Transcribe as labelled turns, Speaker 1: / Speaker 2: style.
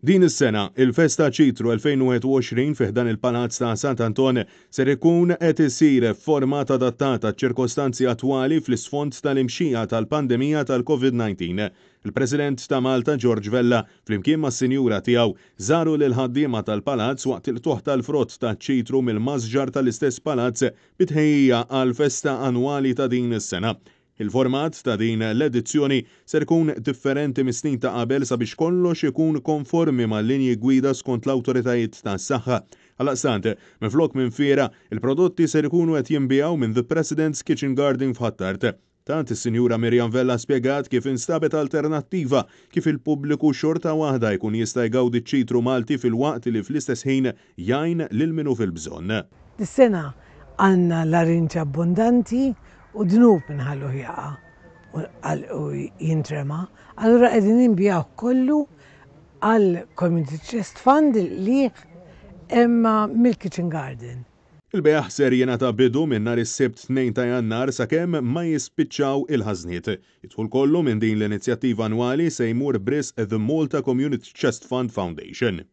Speaker 1: Din is-sena, il-Festa Ċitru 2021 fih dan il-Palazz ta' Sant'Anton ser ikun qed isir f'format adattat għaċ-ċirkostanzi attwali fl-isfond tal-imxija tal-pandemija tal-COVID-19. Il-President ta' Malta George Vella flimkien mas-sinjura tiegħu żaru lil ħaddiema tal-palazz waqt il-tuħ tal-frott taċ-Ċitru mill-mażġar tal-istess palazz bitħejjija għall-festa annwali ta' din is-sena. Il-format ta' din l-edizzjoni ser ikun differenti mis-snin ta' qabel sabiex kollox ikun konformi mal-linji gwida skont l-awtoritajiet tas-saħħa. Għaldaqstant, minflok minn fiera, il-prodotti ser ikunu qed jinbijaw minn The President's Kitchen Garden f'Ħattart. Tant is-Sinjura Mirjam Vella spjegat kif instabet alternattiva kif il-pubbliku xorta waħda jkun jista' jgawdi ċ-Ċitru Malti fil-waqt li fl-istess ħin jgħin lil minnu fil-bżonn.
Speaker 2: Dis-sena għandna l-arinċ abbondanti u dnub inħallu jaqa' u jintrema. Allura qegħdin inbijaw kollu għal Community Chest Fund li imma mill-Kitchen Garden.
Speaker 1: Il-beħ ser jingħata bidu minn nhar is-Sibt 2 ta' Jannar sakemm ma jispiċċaw il-ħażniet. Jidħul kollu minn din l-inizjattiva annwali se jmur bris The Malta Community Chest Fund Foundation.